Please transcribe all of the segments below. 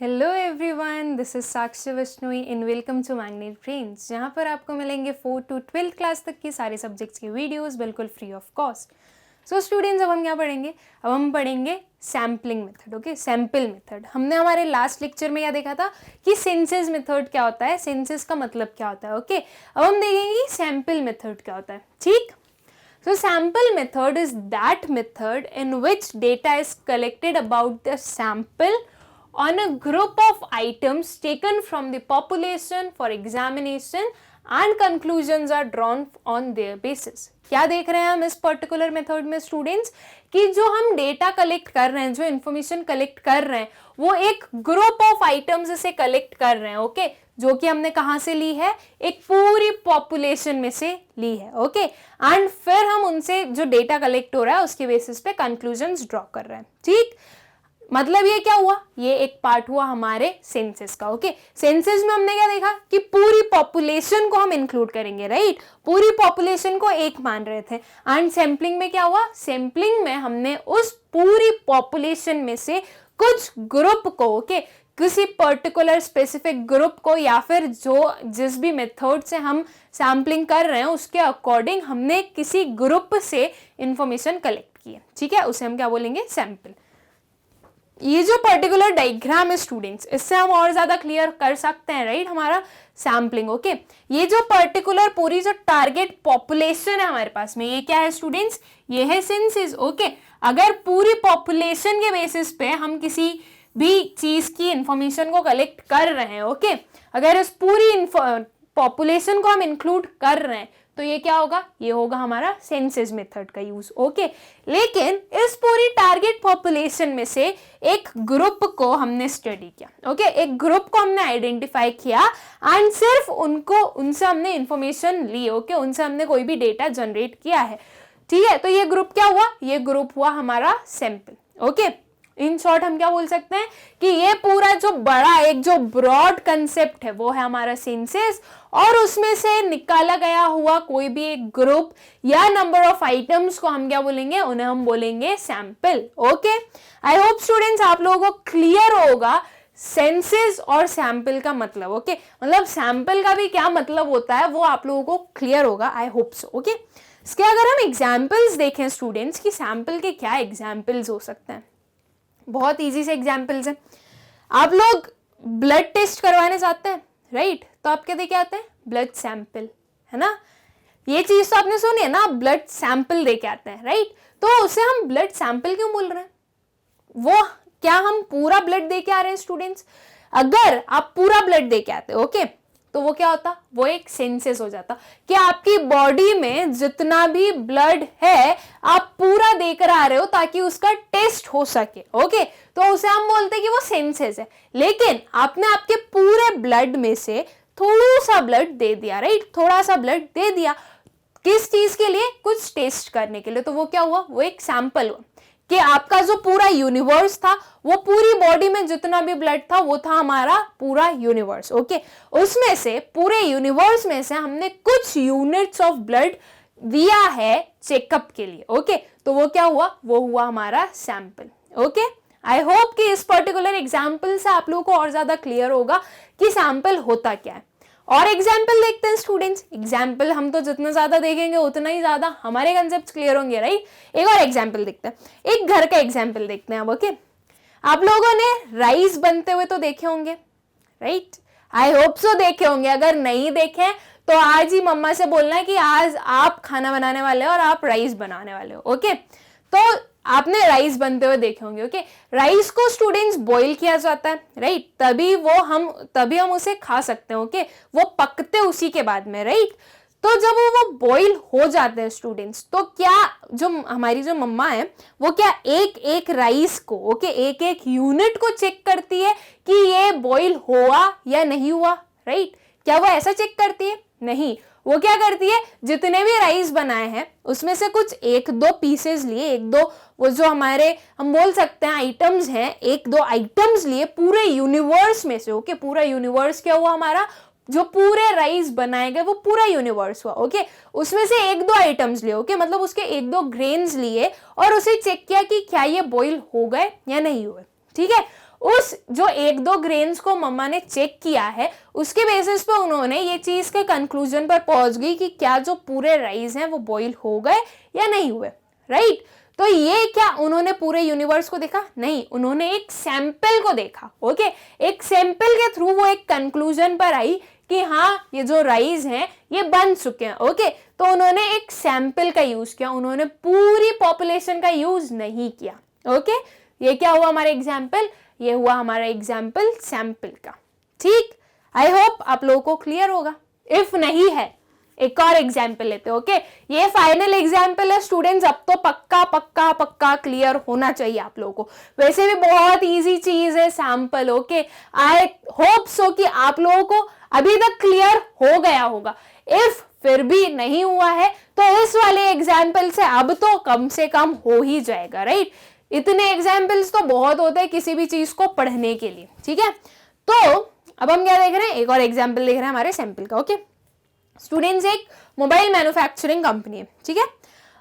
Hello everyone, this is Sakshi Vishnoi in welcome to magnet brains, जहाँ पर आपको मिलेंगे 4 to 12 क्लास तक की सारे सब्जेक्ट्स की वीडियोस बिल्कुल free of cost. So students, अब हम क्या पढ़ेंगे? अब हम पढ़ेंगे sampling method. Okay, sample method. हमने हमारे लास्ट लेक्चर में क्या देखा था कि सेंसेस मेथड क्या होता है, सेंसेस का मतलब क्या होता है। ओके, अब हम देखेंगे सैम्पल मेथड क्या होता है। ठीक, so sample method is that method in which data is collected about the sample on a group of items taken from the population for examination and conclusions are drawn on their basis। क्या देख रहे हैं हम इस particular method में students कि जो हम डेटा कलेक्ट कर रहे हैं, जो इंफॉर्मेशन कलेक्ट कर रहे हैं, वो एक ग्रुप ऑफ आइटम्स से कलेक्ट कर रहे हैं। ओके, जो कि हमने कहां से ली है? एक पूरी पॉपुलेशन में से ली है। ओके, एंड फिर हम उनसे जो डेटा कलेक्ट हो रहा है उसके बेसिस पे कंक्लूजन्स ड्रॉ कर रहे हैं। ठीक, मतलब ये क्या हुआ? ये एक पार्ट हुआ हमारे सेंसस का। ओके, सेंसस में हमने क्या देखा कि पूरी पॉपुलेशन को हम इंक्लूड करेंगे, राइट? पूरी पॉपुलेशन को एक मान रहे थे। एंड सैम्पलिंग में क्या हुआ? सैम्पलिंग में हमने उस पूरी पॉपुलेशन में से कुछ ग्रुप को, ओके, किसी पर्टिकुलर स्पेसिफिक ग्रुप को या फिर जो जिस भी मेथड से हम सैम्पलिंग कर रहे हैं उसके अकॉर्डिंग हमने किसी ग्रुप से इंफॉर्मेशन कलेक्ट की है। ठीक है, उसे हम क्या बोलेंगे? सैंपल। ये जो पर्टिकुलर डायग्राम है स्टूडेंट्स, इससे हम और ज्यादा क्लियर कर सकते हैं, राइट? हमारा सैम्पलिंग। ओके, ये जो पर्टिकुलर पूरी जो टारगेट पॉपुलेशन है हमारे पास में, ये क्या है स्टूडेंट्स? ये है सेंसस। ओके, अगर पूरी पॉपुलेशन के बेसिस पे हम किसी भी चीज की इंफॉर्मेशन को कलेक्ट कर रहे हैं, ओके, अगर इस पूरी पॉपुलेशन को हम इंक्लूड कर रहे हैं तो ये क्या होगा? ये होगा हमारा सेंसस मेथड का यूज। ओके, लेकिन इस पूरी टारगेट पॉपुलेशन में से एक ग्रुप को हमने स्टडी किया। ओके, एक ग्रुप को हमने आइडेंटिफाई किया एंड सिर्फ उनसे हमने इंफॉर्मेशन ली। ओके, उनसे हमने कोई भी डेटा जनरेट किया है। ठीक है, तो ये ग्रुप क्या हुआ? ये ग्रुप हुआ हमारा सैंपल। ओके, इन शॉर्ट हम क्या बोल सकते हैं कि ये पूरा जो बड़ा एक जो ब्रॉड कंसेप्ट है वो है हमारा सेंसस, और उसमें से निकाला गया हुआ कोई भी एक ग्रुप या नंबर ऑफ आइटम्स को हम क्या बोलेंगे? उन्हें हम बोलेंगे sample. Okay, I hope students आप लोगों को क्लियर होगा सेंसस और सैंपल का मतलब। ओके, मतलब सैंपल का भी क्या मतलब होता है वो आप लोगों को क्लियर होगा, आई होप सो। ओके, इसके अगर हम एग्जाम्पल्स देखें स्टूडेंट्स कि सैंपल के क्या एग्जाम्पल्स हो सकते हैं, बहुत इजी से एग्जाम्पल्स हैं। आप लोग ब्लड टेस्ट करवाने जाते हैं, राइट? तो आप क्या दे के आते हैं? ब्लड सैंपल, है ना? ये चीज तो आपने सुनी है ना, ब्लड सैंपल दे के आते हैं, राइट? तो उसे हम ब्लड सैंपल क्यों बोल रहे हैं? वो क्या हम पूरा ब्लड दे के आ रहे हैं स्टूडेंट्स? अगर आप पूरा ब्लड दे के आते हो, ओके, तो वो क्या होता? वो एक सेंसस हो जाता कि आपकी बॉडी में जितना भी ब्लड है आप पूरा देकर आ रहे हो ताकि उसका टेस्ट हो सके। ओके, तो उसे हम बोलते हैं कि वो सेंसस है। लेकिन आपने आपके पूरे ब्लड में से थोड़ा सा ब्लड दे दिया, राइट? थोड़ा सा ब्लड दे दिया, किस चीज के लिए? कुछ टेस्ट करने के लिए। तो वो क्या हुआ? वो एक सैंपल हुआ कि आपका जो पूरा यूनिवर्स था, वो पूरी बॉडी में जितना भी ब्लड था वो था हमारा पूरा यूनिवर्स। ओके, उसमें से पूरे यूनिवर्स में से हमने कुछ यूनिट्स ऑफ ब्लड दिया है चेकअप के लिए। ओके, तो वो क्या हुआ? वो हुआ हमारा सैंपल। ओके, आई होप कि इस पर्टिकुलर एग्जाम्पल से आप लोगों को और ज्यादा क्लियर होगा कि सैंपल होता क्या है। और एग्जाम्पल देखते हैं स्टूडेंट्स। एग्जाम्पल हम तो जितना ज्यादा देखेंगे उतना ही ज्यादा हमारे कंसेप्ट क्लियर होंगे, राइट? एक और एग्जाम्पल देखते हैं, एक घर का एग्जाम्पल देखते हैं अब। ओके, आप लोगों ने राइस बनते हुए तो देखे होंगे, राइट? आई होप सो देखे होंगे। अगर नहीं देखे तो आज ही मम्मा से बोलना है कि आज आप खाना बनाने वाले हो और आप राइस बनाने वाले हो। ओके, तो आपने राइस बनते हुए देखे होंगे। ओके, राइस को स्टूडेंट्स बॉईल किया जाता है, राइट? तभी हम उसे खा सकते हैं। ओके, वो पकते उसी के बाद में, राइट? तो जब वो बॉईल हो जाते हैं स्टूडेंट्स, तो क्या जो हमारी जो मम्मा है वो क्या एक एक राइस को, ओके, एक एक यूनिट को चेक करती है कि ये बॉईल हुआ या नहीं हुआ, राइट? क्या वो ऐसा चेक करती है? नहीं, वो क्या करती है, जितने भी राइस बनाए हैं उसमें से कुछ एक दो पीसेस लिए, एक दो वो जो हमारे हम बोल सकते हैं आइटम्स हैं, एक दो आइटम्स लिए पूरे यूनिवर्स में से। ओके, पूरा यूनिवर्स क्या हुआ हमारा? जो पूरे राइस बनाए गए वो पूरा यूनिवर्स हुआ। ओके, उसमें से एक दो आइटम्स लिए, ओके, मतलब उसके एक दो ग्रेन्स लिए और उसे चेक किया कि क्या ये बॉईल हो गए या नहीं हुए। ठीक है, उस जो 1-2 ग्रेन्स को मम्मा ने चेक किया है उसके बेसिस पे उन्होंने ये चीज के कंक्लूजन पर पहुंच गई कि क्या जो पूरे राइस हैं वो बॉईल हो गए या नहीं हुए, राइट। तो ये क्या उन्होंने पूरे यूनिवर्स को देखा? नहीं, उन्होंने एक सैंपल को देखा। ओके, एक सैंपल के थ्रू वो एक कंक्लूजन पर आई कि हाँ ये जो राइस हैं ये बन चुके हैं। ओके, तो उन्होंने एक सैंपल का यूज किया, उन्होंने पूरी पॉपुलेशन का यूज नहीं किया। ओके, ये क्या हुआ हमारा एग्जाम्पल? ये हुआ हमारा एग्जाम्पल सैंपल का। ठीक, आई होप आप लोगों को क्लियर होगा। इफ नहीं है एक और एग्जाम्पल लेते हैं। ओके, ये फाइनल एग्जाम्पल है स्टूडेंट्स, अब तो पक्का पक्का पक्का क्लियर होना चाहिए आप लोगों को। वैसे भी बहुत इजी चीज है sample. Okay, I hope so कि आप लोगों को अभी तक क्लियर हो गया होगा। इफ फिर भी नहीं हुआ है तो इस वाले एग्जाम्पल से अब तो कम से कम हो ही जाएगा, राइट। इतने एग्जाम्पल्स तो बहुत होते हैं किसी भी चीज को पढ़ने के लिए। ठीक है, तो अब हम क्या देख रहे हैं? एक और एग्जाम्पल देख रहे हैं हमारे सैंपल का। ओके, स्टूडेंट्स, एक मोबाइल मैन्युफैक्चरिंग कंपनी है। ठीक है,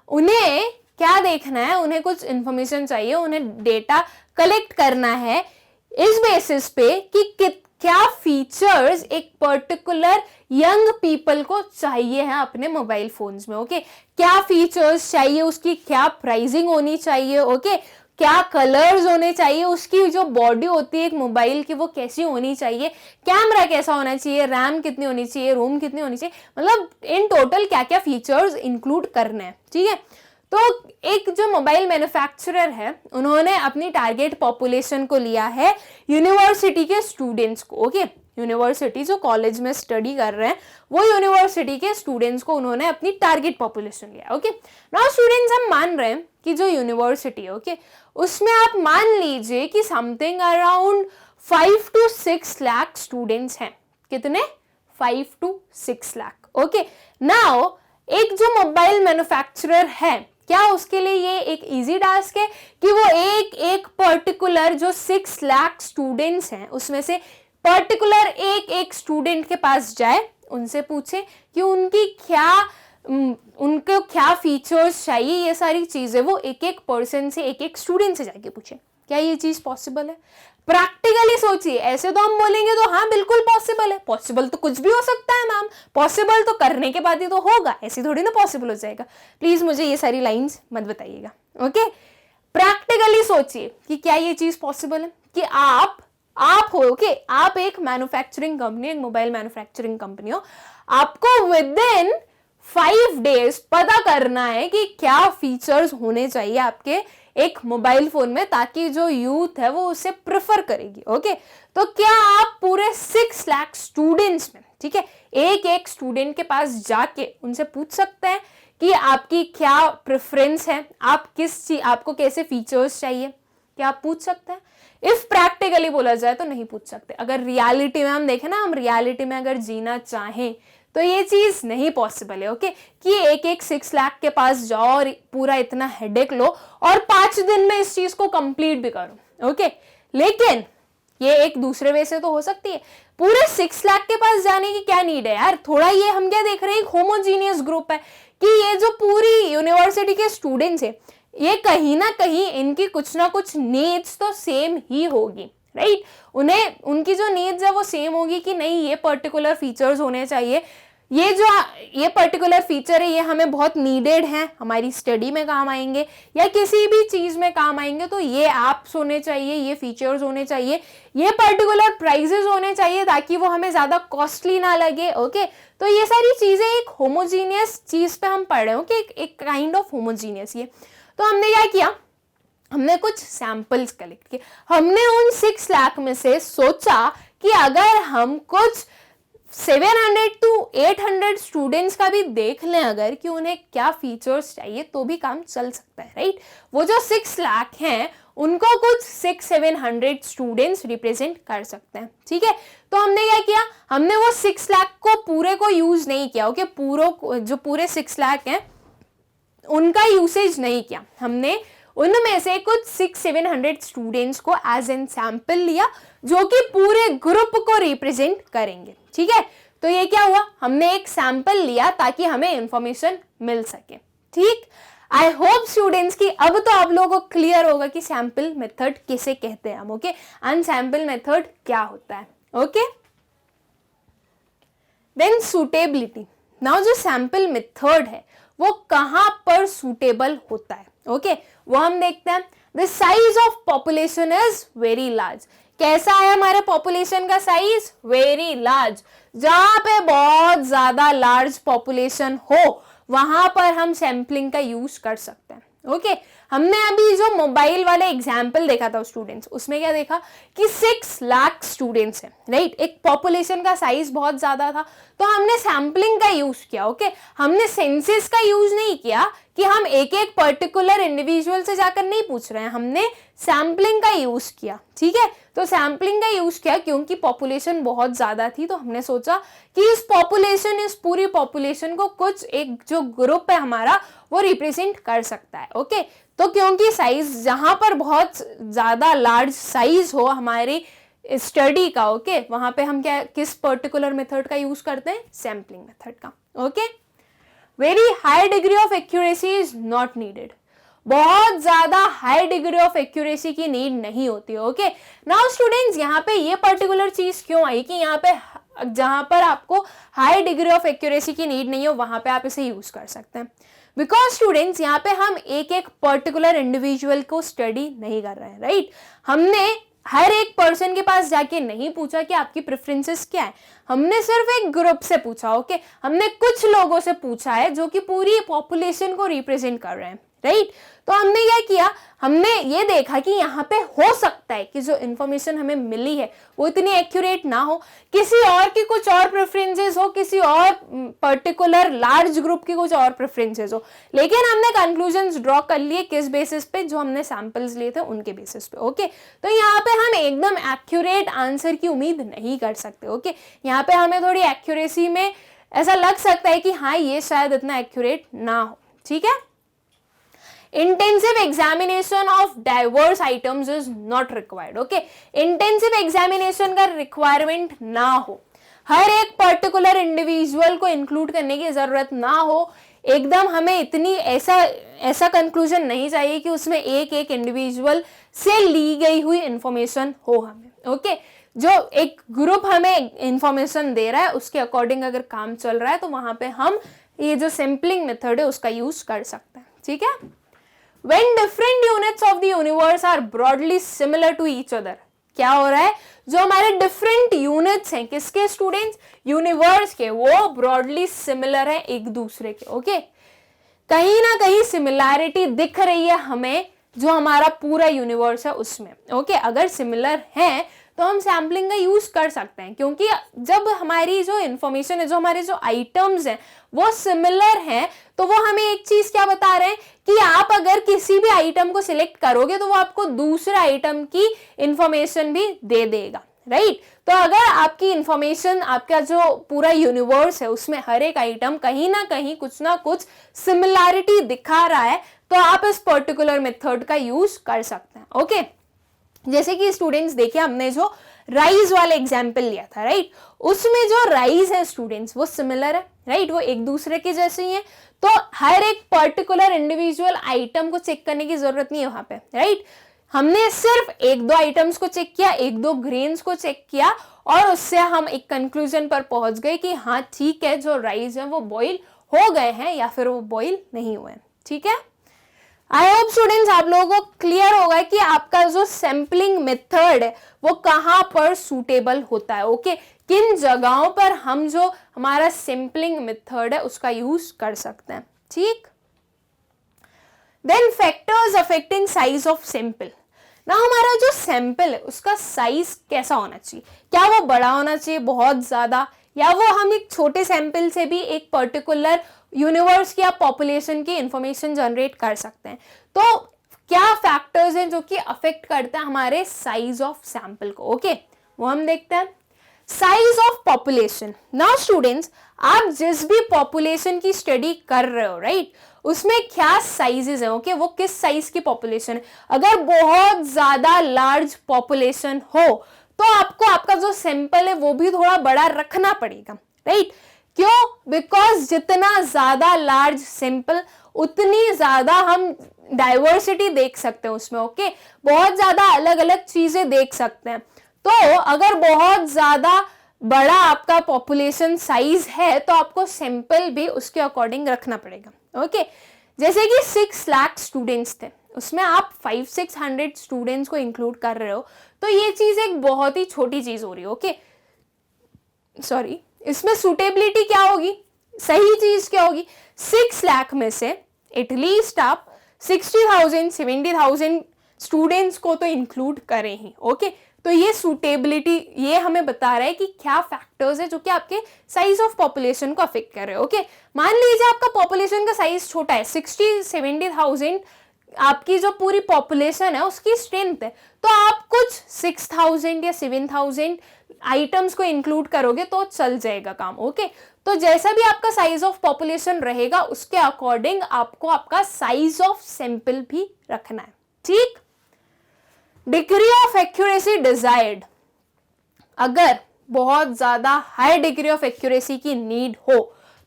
उन्हें क्या देखना है? उन्हें कुछ इंफॉर्मेशन चाहिए, उन्हें डेटा कलेक्ट करना है इस बेसिस पे कि क्या फीचर्स एक पर्टिकुलर यंग पीपल को चाहिए है अपने मोबाइल फोन्स में। ओके, क्या फीचर्स चाहिए, उसकी क्या प्राइसिंग होनी चाहिए, ओके, क्या कलर्स होने चाहिए, उसकी जो बॉडी होती है एक मोबाइल की वो कैसी होनी चाहिए, कैमरा कैसा होना चाहिए, रैम कितनी होनी चाहिए, रोम कितनी होनी चाहिए, मतलब इन टोटल क्या क्या फीचर्स इंक्लूड करने हैं। ठीक है, तो एक जो मोबाइल मैन्युफैक्चरर है उन्होंने अपनी टारगेट पॉपुलेशन को लिया है यूनिवर्सिटी के स्टूडेंट्स को। ओके, यूनिवर्सिटी जो कॉलेज में स्टडी कर रहे हैं वो यूनिवर्सिटी के स्टूडेंट्स को उन्होंने अपनी टारगेट पॉपुलेशन लिया। ओके, नाउ स्टूडेंट्स, हम मान रहे हैं कि जो यूनिवर्सिटी है, ओके, उसमें आप मान लीजिए कि something around 5 to 6 lakh students हैं। कितने? 5 to 6 लाख। ओके, नाउ एक जो मोबाइल मैन्युफैक्चरर है, क्या उसके लिए ये एक इजी टास्क है कि वो एक एक पर्टिकुलर जो 6 लाख स्टूडेंट्स हैं उसमें से पर्टिकुलर एक एक स्टूडेंट के पास जाए, उनसे पूछे कि उनको क्या फीचर्स चाहिए, ये सारी चीजें वो एक एक पर्सन से, एक एक स्टूडेंट से जाके पूछे? क्या ये चीज पॉसिबल है? प्रैक्टिकली सोचिए। ऐसे तो हम बोलेंगे तो हाँ बिल्कुल पॉसिबल है, पॉसिबल तो कुछ भी हो सकता है मैम, पॉसिबल तो करने के बाद ही तो होगा, ऐसे थोड़ी ना पॉसिबल हो जाएगा। प्लीज मुझे ये सारी लाइंस मत बताइएगा। ओके, प्रैक्टिकली सोचिए कि क्या ये चीज पॉसिबल है कि आप हो, ओके, आप एक मैन्युफैक्चरिंग कंपनी, एक मोबाइल मैन्युफैक्चरिंग कंपनी हो, आपको विद इन 5 days पता करना है कि क्या फीचर्स होने चाहिए आपके एक मोबाइल फोन में ताकि जो यूथ है वो उसे प्रेफर करेगी। ओके, तो क्या आप पूरे 6 लाख स्टूडेंट्स में, ठीक है, एक एक स्टूडेंट के पास जाके उनसे पूछ सकते हैं कि आपकी क्या प्रेफरेंस है, आपको कैसे फीचर्स चाहिए? क्या आप पूछ सकते हैं? इफ प्रैक्टिकली बोला जाए तो नहीं पूछ सकते। अगर रियलिटी में हम देखें ना, हम रियलिटी में अगर जीना चाहें तो ये चीज नहीं पॉसिबल है। ओके, कि एक एक 6 लाख के पास जाओ और पूरा इतना हेडेक लो और 5 दिन में इस चीज को कंप्लीट भी करो। ओके, लेकिन ये एक दूसरे वे से तो हो सकती है। पूरे 6 लाख के पास जाने की क्या नीड है यार? थोड़ा ये हम क्या देख रहे हैं, एक होमोजीनियस ग्रुप है कि ये जो पूरी यूनिवर्सिटी के स्टूडेंट्स है ये कहीं ना कहीं इनकी कुछ ना कुछ नीड्स तो सेम ही होगी, राइट। उन्हें उनकी जो नीड्स है वो सेम होगी कि नहीं ये पर्टिकुलर फीचर्स होने चाहिए, ये पर्टिकुलर फीचर है ये हमें बहुत नीडेड है, हमारी स्टडी में काम आएंगे या किसी भी चीज में काम आएंगे, तो ये ऐप्स होने चाहिए, ये फीचर्स होने चाहिए, ये पर्टिकुलर प्राइसेस होने चाहिए ताकि वो हमें ज्यादा कॉस्टली ना लगे। ओके, तो ये सारी चीजें एक होमोजीनियस चीज पे हम पढ़ रहे हो कि एक काइंड ऑफ होमोजीनियस। ये तो हमने क्या किया, हमने कुछ सैंपल्स कलेक्ट किए। हमने उन 6 लाख में से सोचा कि अगर हम कुछ 700 to 800 स्टूडेंट्स का भी देख लें अगर कि उन्हें क्या फीचर्स चाहिए तो भी काम चल सकता है, राइट। वो जो 6 लाख हैं उनको कुछ 600-700 स्टूडेंट्स रिप्रेजेंट कर सकते हैं, ठीक है। तो हमने क्या किया, हमने वो 6 लाख को पूरे को यूज नहीं किया। ओके, जो पूरे 6 लाख हैं उनका यूसेज नहीं किया, हमने उनमें से कुछ 600-700 स्टूडेंट्स को एज एन सैंपल लिया जो कि पूरे ग्रुप को रिप्रेजेंट करेंगे, ठीक है। तो ये क्या हुआ, हमने एक सैंपल लिया ताकि हमें इंफॉर्मेशन मिल सके, ठीक। आई होप स्टूडेंट्स कि अब तो आप लोगों को क्लियर होगा कि सैंपल मेथड किसे कहते हैं हम, ओके, एंड सैंपल मेथड क्या होता है, ओके। देन सुटेबिलिटी, नाउ जो सैंपल मेथड है वो कहां पर सुटेबल होता है, ओके, वो हम देखते हैं। The size of population is very large, कैसा है हमारे पॉपुलेशन का साइज, वेरी लार्ज, जहां पे बहुत ज्यादा लार्ज पॉपुलेशन हो वहां पर हम सैंपलिंग का यूज कर सकते हैं, ओके। हमने अभी जो मोबाइल वाले एग्जाम्पल देखा था स्टूडेंट्स, उसमें क्या देखा कि 6 लाख स्टूडेंट्स हैं, राइट, एक पॉपुलेशन का साइज बहुत ज्यादा था, तो हमने सैंपलिंग का यूज किया, ओके, हमने सेंसस का यूज नहीं किया कि हम एक एक पर्टिकुलर इंडिविजुअल से जाकर नहीं पूछ रहे हैं, हमने सैंपलिंग का यूज किया, ठीक है। तो सैंपलिंग का यूज किया क्योंकि पॉपुलेशन बहुत ज्यादा थी, तो हमने सोचा कि इस पूरी पॉपुलेशन को कुछ एक जो ग्रुप है हमारा वो रिप्रेजेंट कर सकता है, ओके। तो क्योंकि साइज जहां पर बहुत ज्यादा लार्ज साइज हो हमारी स्टडी का, ओके, वहां पे हम क्या किस पर्टिकुलर मेथड का यूज करते हैं, सैंपलिंग मेथड का, okay. Very high degree of accuracy is not needed, बहुत ज्यादा हाई डिग्री ऑफ एक्यूरेसी की नीड नहीं होती है, ओके। नाउ स्टूडेंट्स यहाँ पे ये पर्टिकुलर चीज क्यों आई कि यहाँ पे जहां पर आपको हाई डिग्री ऑफ एक्यूरेसी की नीड नहीं हो वहां पे आप इसे यूज कर सकते हैं, बिकॉज स्टूडेंट्स यहाँ पे हम एक एक पर्टिकुलर इंडिविजुअल को स्टडी नहीं कर रहे हैं, राइट। हमने हर एक पर्सन के पास जाके नहीं पूछा कि आपकी प्रेफरेंसेस क्या है, हमने सिर्फ एक ग्रुप से पूछा, ओके, हमने कुछ लोगों से पूछा है जो कि पूरी पॉपुलेशन को रिप्रेजेंट कर रहे हैं, राइट। तो हमने क्या किया, हमने ये देखा कि यहाँ पे हो सकता है कि जो इंफॉर्मेशन हमें मिली है वो इतनी एक्यूरेट ना हो, किसी और की कुछ और प्रेफरेंसेस हो, किसी और पर्टिकुलर लार्ज ग्रुप की कुछ और प्रेफरेंसेस हो, लेकिन हमने कंक्लूजन्स ड्रॉ कर लिए किस बेसिस पे, जो हमने सैंपल्स लिए थे उनके बेसिस पे, ओके। तो यहाँ पे हम एकदम एक्यूरेट आंसर की उम्मीद नहीं कर सकते, ओके। यहाँ पे हमें थोड़ी एक्यूरेसी में ऐसा लग सकता है कि हाँ ये शायद इतना एक्यूरेट ना हो, ठीक है। Intensive examination of diverse items is not required, okay? Intensive examination का requirement ना हो, हर एक पर्टिकुलर इंडिविजुअल को इंक्लूड करने की जरूरत ना हो, एकदम हमें इतनी ऐसा कंक्लूजन नहीं चाहिए कि उसमें एक एक इंडिविजुअल से ली गई हुई इंफॉर्मेशन हो हमें, ओके। जो एक ग्रुप हमें इंफॉर्मेशन दे रहा है उसके अकॉर्डिंग अगर काम चल रहा है तो वहां पे हम ये जो सैंपलिंग मेथड है उसका यूज कर सकते हैं, ठीक है। When different units of the universe are broadly similar to each other, क्या हो रहा है, जो हमारे डिफरेंट यूनिट्स हैं किसके स्टूडेंट्स, यूनिवर्स के, वो ब्रॉडली सिमिलर है एक दूसरे के, ओके। कहीं ना कहीं सिमिलैरिटी दिख रही है हमें जो हमारा पूरा यूनिवर्स है उसमें, ओके। अगर सिमिलर है तो हम सैम्पलिंग का यूज कर सकते हैं, क्योंकि जब हमारी जो इंफॉर्मेशन है, जो हमारे जो आइटम्स हैं वो सिमिलर हैं, तो वो हमें एक चीज क्या बता रहे हैं कि आप अगर किसी भी आइटम को सिलेक्ट करोगे तो वो आपको दूसरे आइटम की इंफॉर्मेशन भी दे देगा, राइट। तो अगर आपकी इंफॉर्मेशन, आपका जो पूरा यूनिवर्स है उसमें हर एक आइटम कहीं ना कुछ सिमिलैरिटी दिखा रहा है, तो आप इस पर्टिकुलर मेथड का यूज कर सकते हैं, ओके। जैसे कि स्टूडेंट्स देखिए हमने जो राइज वाला एग्जाम्पल लिया था, राइट, उसमें जो राइज है स्टूडेंट्स वो सिमिलर है, राइट, वो एक दूसरे के जैसे ही है, तो हर एक पर्टिकुलर इंडिविजुअल आइटम को चेक करने की जरूरत नहीं है वहां पे, राइट। हमने सिर्फ एक दो आइटम्स को चेक किया, एक दो ग्रेन्स को चेक किया और उससे हम एक कंक्लूजन पर पहुंच गए कि हाँ ठीक है, जो राइज है वो बॉईल हो गए हैं या फिर वो बॉईल नहीं हुए, ठीक है। आई होप स्टूडेंट्स आप लोगों को क्लियर होगा कि आपका जो सैम्पलिंग मेथड है वो कहां पर सूटेबल होता है, ओके, किन जगहों पर हम जो हमारा सैम्पलिंग मेथड है उसका यूज कर सकते हैं, ठीक। Then factors affecting size of sample, ना हमारा जो सैंपल है उसका साइज कैसा होना चाहिए, क्या वो बड़ा होना चाहिए बहुत ज्यादा, या वो हम एक छोटे सैंपल से भी एक पर्टिकुलर यूनिवर्स की या पॉपुलेशन की इंफॉर्मेशन जनरेट कर सकते हैं। तो क्या फैक्टर्स हैं जो कि अफेक्ट करते हैं हमारे साइज ऑफ सैंपल को, ओके, वो हम देखते हैं। Size of population, now students आप जिस भी पॉपुलेशन की स्टडी कर रहे हो, राइट, उसमें क्या साइजेस है, ओके, वो किस साइज की पॉपुलेशन है। अगर बहुत ज्यादा लार्ज पॉपुलेशन हो तो आपको आपका जो सैंपल है वो भी थोड़ा बड़ा रखना पड़ेगा, राइट। क्यों? बिकॉज जितना ज्यादा लार्ज सैंपल उतनी ज्यादा हम डाइवर्सिटी देख सकते हैं उसमें, ओके, बहुत ज्यादा अलग अलग चीजें देख सकते हैं। तो अगर बहुत ज्यादा बड़ा आपका पॉपुलेशन साइज है तो आपको सैंपल भी उसके अकॉर्डिंग रखना पड़ेगा, ओके। जैसे कि 6 लाख स्टूडेंट्स थे, उसमें आप 500-600 स्टूडेंट्स को इंक्लूड कर रहे हो, तो ये चीज एक बहुत ही छोटी चीज हो रही है, ओके। सॉरी, इसमें सुटेबिलिटी क्या होगी, सही चीज क्या होगी? 6 लाख में से एटलीस्ट आप 60,000 70,000 स्टूडेंट्स को तो इंक्लूड करें ही, ओके। तो ये सुटेबिलिटी ये हमें बता रहा है कि क्या फैक्टर्स है जो कि आपके साइज ऑफ पॉपुलेशन को अफेक्ट कर रहे हैं, ओके। मान लीजिए आपका पॉपुलेशन का साइज छोटा है, 60-70,000 आपकी जो पूरी पॉपुलेशन है उसकी स्ट्रेंथ है, तो आप कुछ 6,000 या 7,000 आइटम्स को इंक्लूड करोगे तो चल जाएगा काम, ओके। तो जैसा भी आपका साइज ऑफ पॉपुलेशन रहेगा उसके अकॉर्डिंग आपको आपका साइज ऑफ सैंपल भी रखना है, ठीक। डिग्री ऑफ एक्यूरेसी डिजायर्ड, अगर बहुत ज्यादा हाई डिग्री ऑफ एक्यूरेसी की नीड हो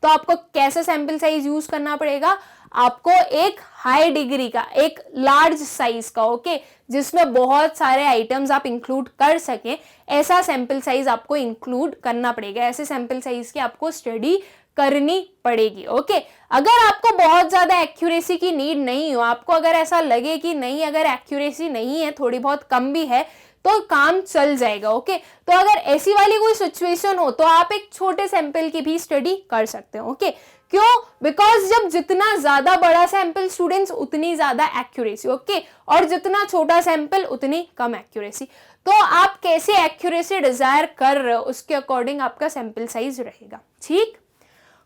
तो आपको कैसा सैंपल साइज यूज करना पड़ेगा? आपको एक हाई डिग्री का, एक लार्ज साइज का, ओके, जिसमें बहुत सारे आइटम्स आप इंक्लूड कर सकें, ऐसा सैंपल साइज आपको इंक्लूड करना पड़ेगा। ऐसे सैंपल साइज की आपको स्टडी करनी पड़ेगी, ओके। अगर आपको बहुत ज्यादा एक्यूरेसी की नीड नहीं हो, आपको अगर ऐसा लगे कि नहीं, अगर एक्यूरेसी नहीं है, थोड़ी बहुत कम भी है, तो काम चल जाएगा, ओके। तो अगर ऐसी वाली कोई सिचुएशन हो तो आप एक छोटे सैंपल की भी स्टडी कर सकते हो, ओके। क्यों? बिकॉज जब जितना ज्यादा बड़ा सैंपल स्टूडेंट्स उतनी ज्यादा एक्यूरेसी, ओके, और जितना छोटा सैंपल उतनी कम एक्यूरेसी। तो आप कैसे एक्यूरेसी डिजायर कर रहे हो उसके अकॉर्डिंग आपका सैंपल साइज रहेगा, ठीक।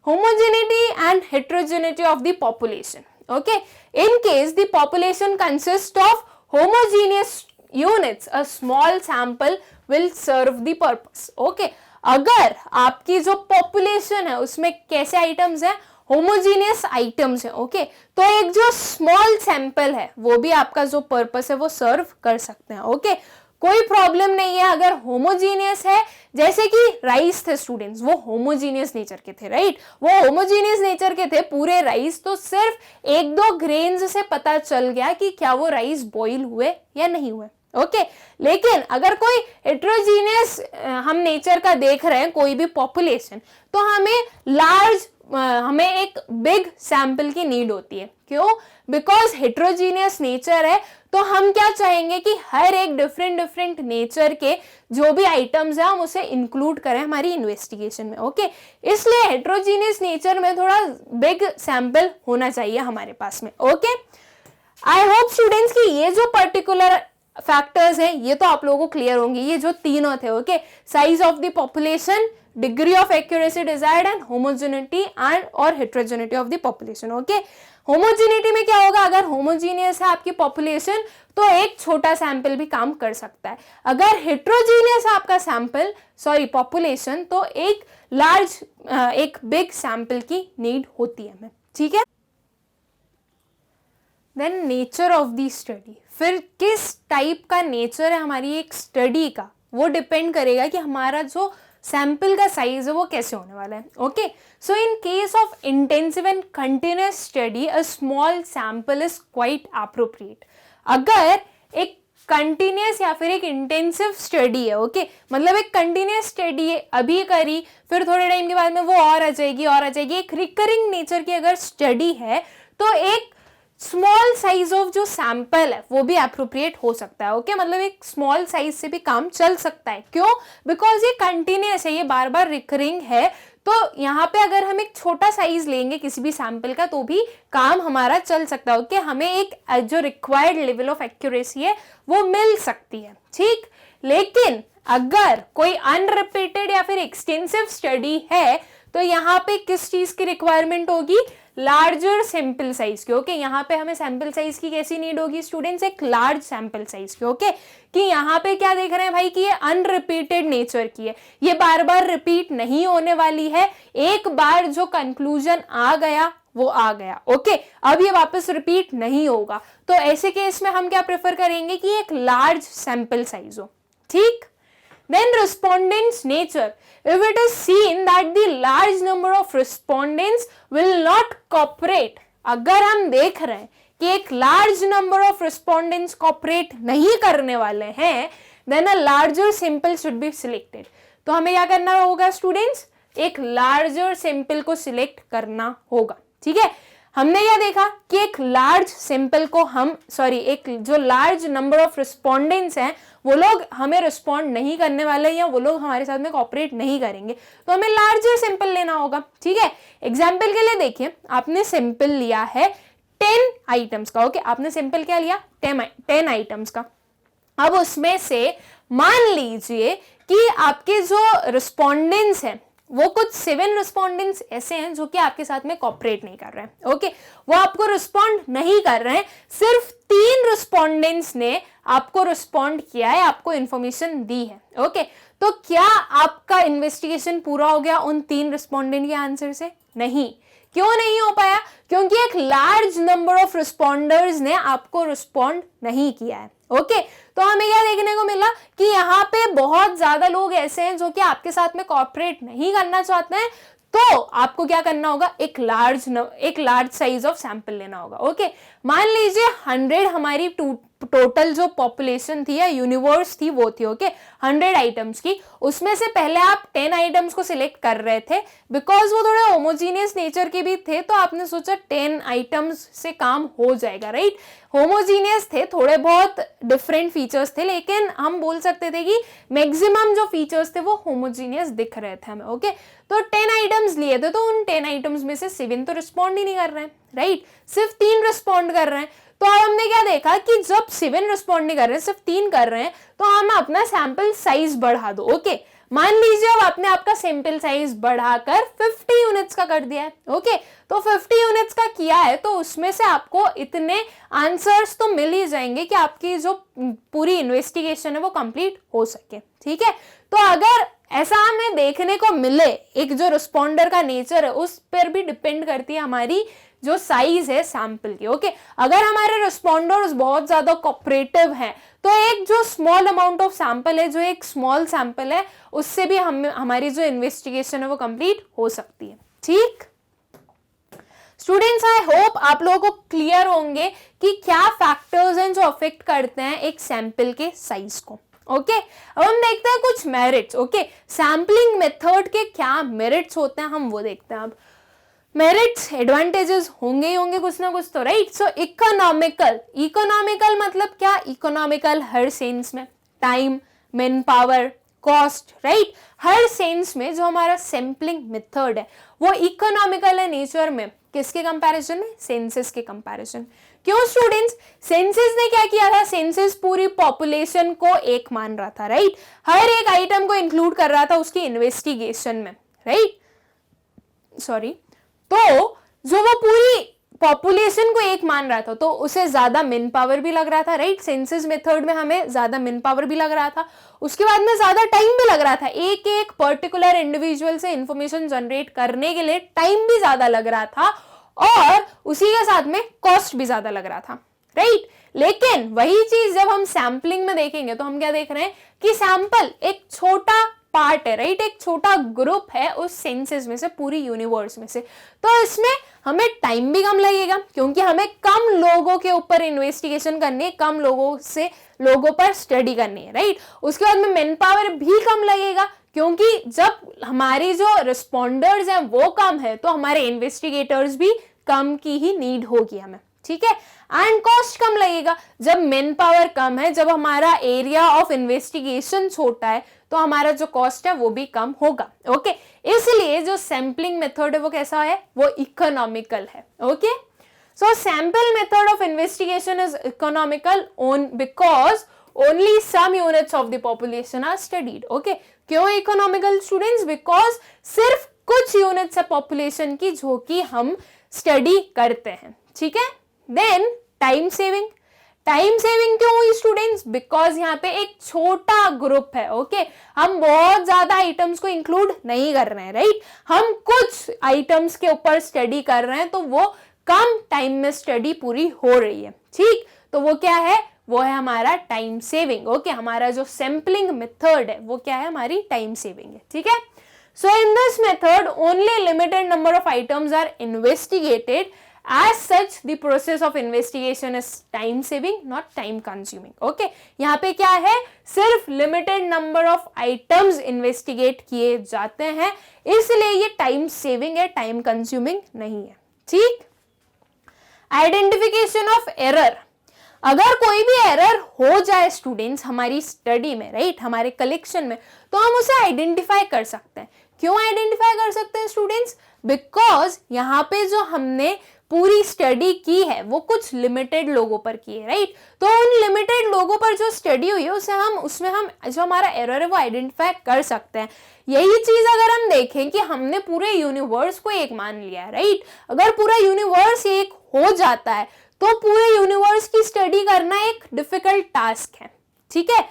homogeneity and heterogeneity of the population, okay, in case the population consists of homogeneous units, a small sample will serve the purpose, okay। अगर आपकी जो पॉपुलेशन है उसमें कैसे आइटम्स है? होमोजीनियस आइटम्स है, ओके। तो एक जो स्मॉल सैंपल है वो भी आपका जो पर्पस है वो सर्व कर सकते हैं, ओके। कोई प्रॉब्लम नहीं है अगर होमोजीनियस है, जैसे कि राइस थे स्टूडेंट्स, वो होमोजीनियस नेचर के थे, राइट, वो होमोजीनियस नेचर के थे पूरे राइस, तो सिर्फ 1-2 ग्रेन्स से पता चल गया कि क्या वो राइस बॉईल हुए या नहीं हुए, ओके। लेकिन अगर कोई हेट्रोजीनियस हम नेचर का देख रहे हैं कोई भी पॉपुलेशन, तो हमें एक बिग सैंपल की नीड होती है। क्यों? बिकॉज हेट्रोजीनियस नेचर है, तो हम क्या चाहेंगे कि हर एक डिफरेंट नेचर के जो भी आइटम्स है हम उसे इंक्लूड करें हमारी इन्वेस्टिगेशन में, ओके। इसलिए हेट्रोजीनियस नेचर में थोड़ा बिग सैंपल होना चाहिए हमारे पास में, ओके। आई होप स्टूडेंट्स कि ये जो पर्टिकुलर फैक्टर्स हैं ये तो आप लोगों को क्लियर होंगे, ये जो तीनों थे, okay, size of the population, degree of accuracy desired and homogeneity and और heterogeneity of the population, okay. Homogeneity में क्या होगा? अगर होमोजीनियस है आपकी पॉपुलेशन तो एक छोटा सैंपल भी काम कर सकता है। अगर हेट्रोजीनियस है आपका पॉपुलेशन, तो एक बिग सैंपल की नीड होती है हमें, ठीक है। Then nature of the study, फिर किस टाइप का नेचर है हमारी एक स्टडी का, वो डिपेंड करेगा कि हमारा जो सैंपल का साइज है वो कैसे होने वाला है, okay. So in case of intensive and continuous study a small sample is quite appropriate. अगर एक कंटिन्यूअस या फिर एक इंटेंसिव स्टडी है, ओके, मतलब एक कंटिन्यूअस स्टडी है, अभी करी, फिर थोड़े टाइम के बाद में वो और आ जाएगी, एक रिकरिंग नेचर की अगर स्टडी है तो एक स्मॉल साइज ऑफ जो सैंपल है वो भी अप्रोप्रिएट हो सकता है, ओके। मतलब एक स्मॉल साइज से भी काम चल सकता है। क्यों? बिकॉज ये कंटिन्यूअस है, ये बार बार रिकरिंग है, तो यहाँ पे अगर हम एक छोटा साइज लेंगे किसी भी सैंपल का तो भी काम हमारा चल सकता है, ओके। हमें एक जो रिक्वायर्ड लेवल ऑफ एक्यूरेसी है वो मिल सकती है, ठीक। लेकिन अगर कोई अनरिपीटेड या फिर एक्सटेंसिव स्टडी है तो यहाँ पे किस चीज की रिक्वायरमेंट होगी? लार्जर सैंपल साइज की, ओके। यहाँ पे हमें सैंपल साइज की कैसी नीड होगी स्टूडेंट्स? एक लार्ज सैंपल साइज की, ओके। कि यहाँ पे क्या देख रहे हैं भाई कि ये अनरिपीटेड नेचर की है, ये बार बार रिपीट नहीं होने वाली है, एक बार जो कंक्लूजन आ गया वो आ गया, ओके। अब ये वापस रिपीट नहीं होगा, तो ऐसे केस में हम क्या प्रेफर करेंगे कि एक लार्ज सैंपल साइज हो, ठीक। Then respondents' nature. If it is seen that the large number of respondents will not cooperate, अगर हम देख रहे हैं कि एक large number of respondents cooperate नहीं करने वाले हैं, then a larger sample should be selected. तो हमें क्या करना होगा स्टूडेंट्स, एक लार्जर सैंपल को सिलेक्ट करना होगा। ठीक है, हमने क्या देखा कि एक लार्ज सैंपल को एक जो लार्ज नंबर ऑफ रिस्पोंडेंट्स हैं वो लोग हमें रिस्पॉन्ड नहीं करने वाले या वो लोग हमारे साथ में कॉपरेट नहीं करेंगे, तो हमें लार्जर सैंपल लेना होगा। ठीक है, एग्जाम्पल के लिए देखिए, आपने सैंपल लिया है 10 आइटम्स का। ओके, आपने सैंपल क्या लिया, 10 आइटम्स का। अब उसमें से मान लीजिए कि आपके जो रिस्पोंडेंट्स हैं वो कुछ 7 रिस्पोंडेंट्स ऐसे हैं जो कि आपके साथ में कॉपरेट नहीं कर रहे हैं। ओके, वो आपको रिस्पॉन्ड नहीं कर रहे हैं, सिर्फ 3 रिस्पोंडेंट्स ने आपको रिस्पॉन्ड किया है, आपको इंफॉर्मेशन दी है। ओके, तो क्या आपका इन्वेस्टिगेशन पूरा हो गया उन 3 रिस्पोंडेंट के आंसर से? नहीं। क्यों नहीं हो पाया? क्योंकि एक लार्ज नंबर ऑफ रिस्पोंडर्स ने आपको रिस्पॉन्ड नहीं किया है। ओके, तो हमें क्या देखने को मिला कि यहाँ पे बहुत ज्यादा लोग ऐसे हैं जो कि आपके साथ में कॉपरेट नहीं करना चाहते हैं, तो आपको क्या करना होगा, एक लार्ज साइज ऑफ सैंपल लेना होगा। ओके, मान लीजिए 100 हमारी टोटल जो पॉपुलेशन थी या यूनिवर्स थी वो थी। ओके, 100 आइटम्स की, उसमें से पहले आप 10 आइटम्स को सिलेक्ट कर रहे थे बिकॉज वो थोड़े होमोजीनियस नेचर के भी थे, तो आपने सोचा 10 आइटम्स से काम हो जाएगा। राइट, होमोजीनियस थे, थोड़े बहुत डिफरेंट फीचर्स थे, लेकिन हम बोल सकते थे कि मैक्सिमम जो फीचर्स थे वो होमोजीनियस दिख रहे थे हमें। ओके, तो 10 आइटम्स लिए थे, तो उन 10 आइटम्स में से 7 तो रिस्पॉन्ड ही नहीं कर रहे हैं। राइट, सिर्फ 3 रिस्पॉन्ड कर रहे हैं। तो अब हमने क्या देखा कि जब 7 रिस्पॉन्ड नहीं कर रहे हैं, सिर्फ 3 कर रहे हैं, तो हम अपना सैंपल साइज बढ़ा दो। ओके, मान लीजिए अब आपने आपका सैंपल साइज बढ़ाकर 50 यूनिट्स का कर दिया है। ओके, तो 50 यूनिट्स का किया है, तो उसमें से आपको इतने आंसर्स तो मिल ही जाएंगे कि आपकी जो पूरी इन्वेस्टिगेशन है वो कंप्लीट हो सके। ठीक है, तो अगर ऐसा हमें देखने को मिले, एक जो रिस्पॉन्डर का नेचर है उस पर भी डिपेंड करती है हमारी जो साइज है सैंपल की। ओके, अगर हमारे रिस्पॉन्डर्स बहुत ज्यादा कोऑपरेटिव हैं, तो एक जो स्मॉल अमाउंट ऑफ सैंपल है, जो एक स्मॉल सैंपल है, उससे भी हमारी जो इन्वेस्टिगेशन है वो कंप्लीट हो सकती है। ठीक स्टूडेंट्स, आई होप आप लोगों को क्लियर होंगे कि क्या फैक्टर्स हैं जो अफेक्ट करते हैं एक सैंपल के साइज को। ओके, अब हम देखते हैं कुछ मेरिट्स। ओके, सैम्पलिंग मेथड के क्या मेरिट्स होते हैं हम वो देखते हैं। अब मेरिट्स, एडवांटेजेस होंगे ही होंगे कुछ ना कुछ तो। राइट, सो इकोनॉमिकल मतलब क्या, इकोनॉमिकल हर सेंस में, time, manpower, cost. Right, हर सेंस में जो हमारा सैम्पलिंग मेथड है वो इकोनॉमिकल है नेचर में। किसके कंपैरिजन में? सेंसस के कंपैरिजन। क्यों स्टूडेंट्स? सेंसस ने क्या किया था, सेंसस पूरी पॉपुलेशन को एक मान रहा था। राइट, हर एक आइटम को इंक्लूड कर रहा था उसकी इन्वेस्टिगेशन में। राइट, सॉरी, तो जो वो पूरी पॉपुलेशन को एक मान रहा था, तो उसे ज्यादा मैन पावर भी लग रहा था। राइट, सेंसस मेथड में हमें ज्यादा मैन पावर भी लग रहा था, उसके बाद में ज्यादा टाइम भी लग रहा था। एक एक पर्टिकुलर इंडिविजुअल से इंफॉर्मेशन जनरेट करने के लिए टाइम भी ज्यादा लग रहा था, और उसी के साथ में कॉस्ट भी ज्यादा लग रहा था। राइट, लेकिन वही चीज जब हम सैंपलिंग में देखेंगे तो हम क्या देख रहे हैं कि सैंपल एक छोटा पार्ट है। राइट, एक छोटा ग्रुप है उस सेंसेस में से, पूरी यूनिवर्स में से, तो इसमें हमें टाइम भी कम लगेगा क्योंकि हमें कम लोगों के ऊपर इन्वेस्टिगेशन करनी है, कम लोगों पर स्टडी करनी है। राइट, उसके बाद में मैन पावर भी कम लगेगा क्योंकि जब हमारी जो रिस्पॉन्डर्स हैं वो कम है, तो हमारे इन्वेस्टिगेटर्स भी कम की ही नीड होगी हमें। ठीक है, एंड कॉस्ट कम लगेगा। जब मैन पावर कम है, जब हमारा एरिया ऑफ इन्वेस्टिगेशन छोटा है, तो हमारा जो कॉस्ट है वो भी कम होगा। ओके, इसलिए जो सैंपलिंग मेथड है वो कैसा है, वो इकोनॉमिकल है। Okay, so sample method of investigation is economical because only some units of the population are studied. Okay, क्यों इकोनॉमिकल स्टूडेंट्स? बिकॉज सिर्फ कुछ यूनिट्स है पॉपुलेशन की जो कि हम स्टडी करते हैं। ठीक है, देन टाइम सेविंग क्यों हुई स्टूडेंट्स? बिकॉज यहाँ पे एक छोटा ग्रुप है। ओके, हम बहुत ज्यादा आइटम्स को इंक्लूड नहीं कर रहे हैं। राइट, हम कुछ आइटम्स के ऊपर स्टडी कर रहे हैं, तो वो कम टाइम में स्टडी पूरी हो रही है। ठीक, तो वो क्या है, वो है हमारा टाइम सेविंग। ओके, हमारा जो सैम्पलिंग मेथड है वो क्या है, हमारी टाइम सेविंग है। ठीक है, so in this method only limited number of items are investigated. As such, the process of investigation is time saving, not time consuming. Okay, यहाँ पे क्या है, सिर्फ limited number of items investigate किए जाते हैं, इसलिए ये time saving है, time consuming नहीं है। ठीक, आइडेंटिफिकेशन ऑफ एरर। अगर कोई भी एरर हो जाए स्टूडेंट्स हमारी स्टडी में, राइट, हमारे कलेक्शन में, तो हम उसे आइडेंटिफाई कर सकते हैं। क्यों आइडेंटिफाई कर सकते हैं स्टूडेंट्स? बिकॉज यहाँ पे जो हमने पूरी स्टडी की है वो कुछ लिमिटेड लोगों पर की है, राइट। तो उन लिमिटेड लोगों पर जो स्टडी हुई है उसमें हम जो हमारा एरर है वो आइडेंटिफाई कर सकते हैं। यही चीज अगर हम देखें कि हमने पूरे यूनिवर्स को एक मान लिया है, राइट, अगर पूरा यूनिवर्स एक हो जाता है तो पूरे यूनिवर्स की स्टडी करना एक डिफिकल्ट टास्क है। ठीक है,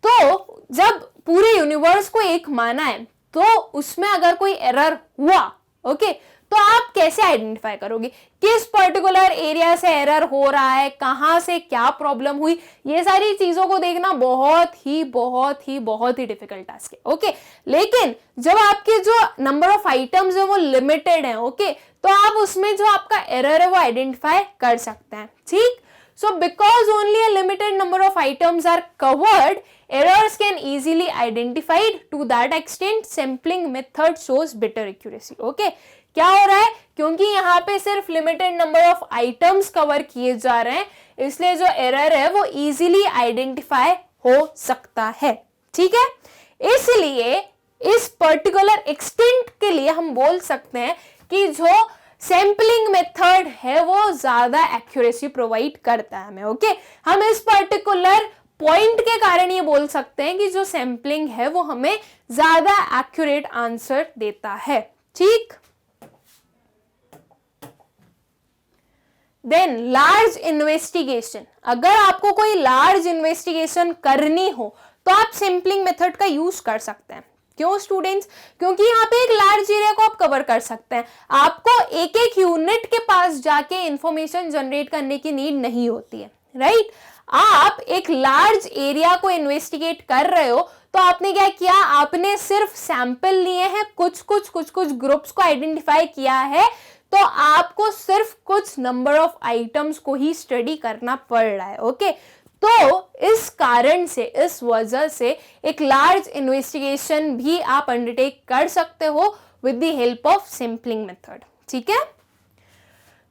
तो जब पूरे यूनिवर्स को एक माना है तो उसमें अगर कोई एरर हुआ, ओके, तो आप कैसे आइडेंटिफाई करोगे किस पर्टिकुलर एरिया से एरर हो रहा है, कहां से क्या प्रॉब्लम हुई, ये सारी चीजों को देखना बहुत ही डिफिकल्ट टास्क है। ओके, लेकिन जब आपके जो नंबर ऑफ आइटम्स है वो लिमिटेड है, ओके, तो आप उसमें जो आपका एरर है वो आइडेंटिफाई कर सकते हैं। ठीक, so because only a limited number of items are covered, errors can easily identified. To that extent, sampling method shows better accuracy. Okay, क्या हो रहा है, क्योंकि यहाँ पे सिर्फ limited number of items cover किए जा रहे हैं, इसलिए जो एरर है वो इजीली आइडेंटिफाई हो सकता है। ठीक है, इसलिए इस पर्टिकुलर एक्सटेंट के लिए हम बोल सकते हैं कि जो सैम्पलिंग मेथड है वो ज्यादा एक्यूरेसी प्रोवाइड करता है हमें। ओके, हम इस पर्टिकुलर पॉइंट के कारण ये बोल सकते हैं कि जो सैम्पलिंग है वो हमें ज्यादा एक्यूरेट आंसर देता है। ठीक, देन लार्ज इन्वेस्टिगेशन। अगर आपको कोई लार्ज इन्वेस्टिगेशन करनी हो तो आप सैम्पलिंग मेथड का यूज कर सकते हैं। क्यों स्टूडेंट्स? क्योंकि यहाँ पे एक लार्ज एरिया को आप कवर कर सकते हैं, आपको एक एक यूनिट के पास जाके इंफॉर्मेशन जनरेट करने की नीड नहीं होती है, राइट। आप एक लार्ज एरिया को इन्वेस्टिगेट कर रहे हो तो आपने क्या किया, आपने सिर्फ सैंपल लिए हैं, कुछ ग्रुप्स को आइडेंटिफाई किया है, तो आपको सिर्फ कुछ नंबर ऑफ आइटम्स को ही स्टडी करना पड़ रहा है। ओके, तो इस कारण से, इस वजह से एक लार्ज इन्वेस्टिगेशन भी आप अंडरटेक कर सकते हो with the help of sampling method. ठीक है,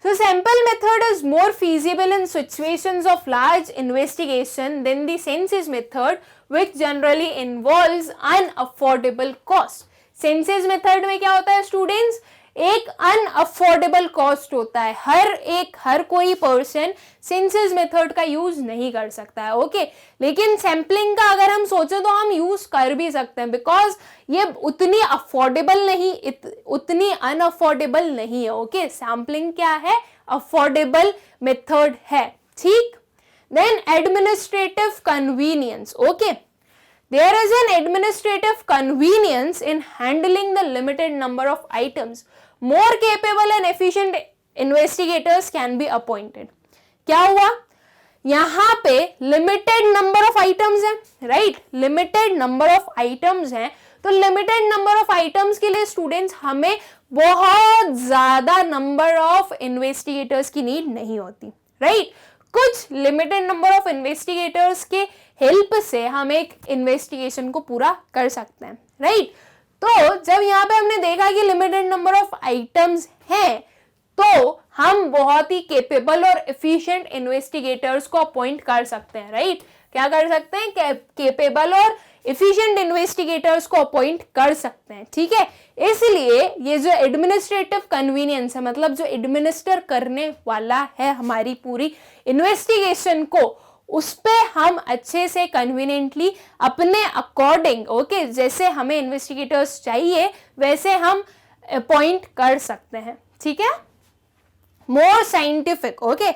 so sample method is more feasible in situations of large investigation than the census method, which generally involves unaffordable cost. census method में क्या होता है स्टूडेंट्स, एक अनअफोर्डेबल कॉस्ट होता है, हर कोई पर्सन सेंसस मेथड का यूज नहीं कर सकता है। ओके, लेकिन सैम्पलिंग का अगर हम सोचें तो हम यूज कर भी सकते हैं, बिकॉज ये उतनी अफोर्डेबल नहीं, उतनी अनअफोर्डेबल नहीं है। ओके, सैम्पलिंग क्या है, अफोर्डेबल मेथड है। ठीक, then administrative convenience. Okay, there is an administrative convenience in handling the limited number of items. More capable and efficient investigators can be appointed. क्या हुआ, यहाँ पे लिमिटेड नंबर ऑफ आइटम्स है, right, limited number of items हैं, तो limited number of items के लिए students हमें बहुत ज्यादा नंबर ऑफ इन्वेस्टिगेटर्स की नीड नहीं होती, राइट। कुछ लिमिटेड नंबर ऑफ इन्वेस्टिगेटर्स के हेल्प से हम एक इन्वेस्टिगेशन को पूरा कर सकते हैं, राइट। तो जब यहाँ पे हमने देखा कि लिमिटेड नंबर ऑफ आइटम्स हैं, तो हम बहुत ही केपेबल और एफिशिएंट इन्वेस्टिगेटर्स को अपॉइंट कर सकते हैं, राइट। क्या कर सकते हैं, केपेबल और एफिशिएंट इन्वेस्टिगेटर्स को अपॉइंट कर सकते हैं। ठीक है, इसलिए ये जो एडमिनिस्ट्रेटिव कन्वीनियंस है, मतलब जो एडमिनिस्टर करने वाला है हमारी पूरी इन्वेस्टिगेशन को, उस पे हम अच्छे से कन्वीनियंटली अपने अकॉर्डिंग, ओके, जैसे हमें इन्वेस्टिगेटर्स चाहिए वैसे हम अपॉइंट कर सकते हैं। ठीक है, more scientific. Okay,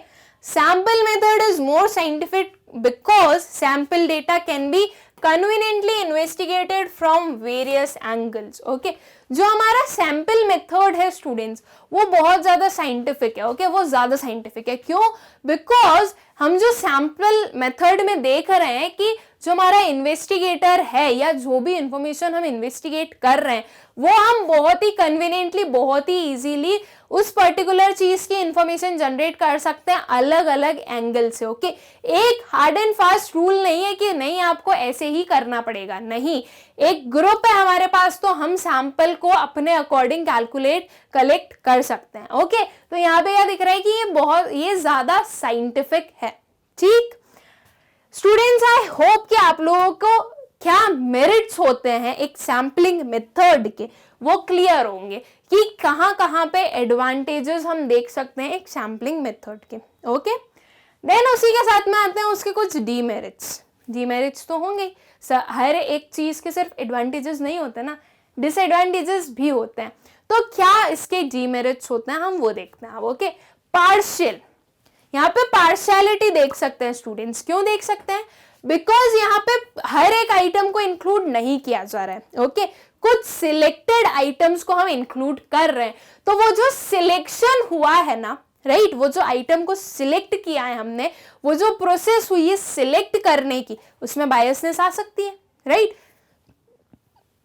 sample method is more scientific because sample data can be conveniently investigated from various angles. Okay, जो हमारा सैंपल मेथड है स्टूडेंट्स, वो बहुत ज्यादा साइंटिफिक है। ओके, वो ज्यादा साइंटिफिक है। क्यों? बिकॉज हम जो सैंपल मेथड में देख रहे हैं कि जो हमारा इन्वेस्टिगेटर है या जो भी इंफॉर्मेशन हम इन्वेस्टिगेट कर रहे हैं वो हम बहुत ही कन्वीनियंटली, बहुत ही इजीली उस पर्टिकुलर चीज की इंफॉर्मेशन जनरेट कर सकते हैं अलग अलग एंगल से। ओके, एक हार्ड एंड फास्ट रूल नहीं है कि नहीं आपको ऐसे ही करना पड़ेगा, नहीं। एक ग्रुप है हमारे पास तो हम सैंपल को अपने अकॉर्डिंग कलेक्ट कर सकते हैं। ओके, तो यहाँ पे क्या दिख रहा है कि ये ज्यादा साइंटिफिक है। ठीक स्टूडेंट्स, आई होप कि आप लोगों को क्या मेरिट्स होते हैं एक सैम्पलिंग मेथड के वो क्लियर होंगे कि कहां पे एडवांटेजेस हम देख सकते हैं एक सैम्पलिंग मेथड के। ओके, देन उसी के साथ में आते हैं उसके कुछ डीमेरिट्स तो होंगे। हर एक चीज के सिर्फ एडवांटेजेस नहीं होते ना, डिसएडवांटेजेस भी होते हैं। तो क्या इसके डीमेरिट्स होते हैं हम वो देखते हैं। ओके, पार्शियल, यहाँ पे पार्शियलिटी देख सकते हैं स्टूडेंट्स। क्यों देख सकते हैं? बिकॉज यहाँ पे हर एक आइटम को इंक्लूड नहीं किया जा रहा है। ओके, कुछ सिलेक्टेड आइटम्स को हम इंक्लूड कर रहे हैं। तो वो जो सिलेक्शन हुआ है ना, राइट, वो जो आइटम को सिलेक्ट किया है हमने, वो जो प्रोसेस हुई है सिलेक्ट करने की, उसमें बायसनेस आ सकती है, राइट।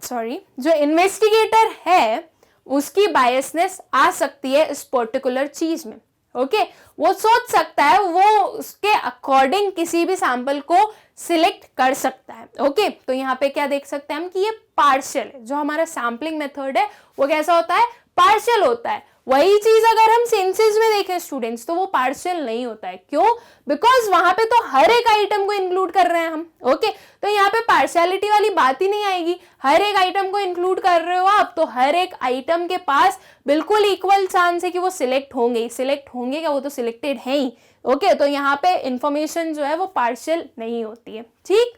जो इन्वेस्टिगेटर है उसकी बायसनेस आ सकती है इस पर्टिकुलर चीज में। ओके, वो सोच सकता है, वो उसके अकॉर्डिंग किसी भी सैंपल को सिलेक्ट कर सकता है। ओके, तो यहाँ पे क्या देख सकते हैं हम कि ये पार्शियल है। जो हमारा सैंपलिंग मेथड है वो कैसा होता है? पार्शियल होता है। वही चीज अगर हम सेंसेस में देखें स्टूडेंट्स तो वो पार्शियल नहीं होता है। क्यों? बिकॉज वहां पे तो हर एक आइटम को इंक्लूड कर रहे हैं हम। ओके, तो यहाँ पे पार्शियलिटी वाली बात ही नहीं आएगी। हर एक आइटम को इंक्लूड कर रहे हो आप, तो हर एक आइटम के पास बिल्कुल इक्वल चांस है कि वो सिलेक्ट होंगे क्या? वो तो सिलेक्टेड है ही। ओके, तो यहाँ पे इंफॉर्मेशन जो है वो पार्शियल नहीं होती है। ठीक,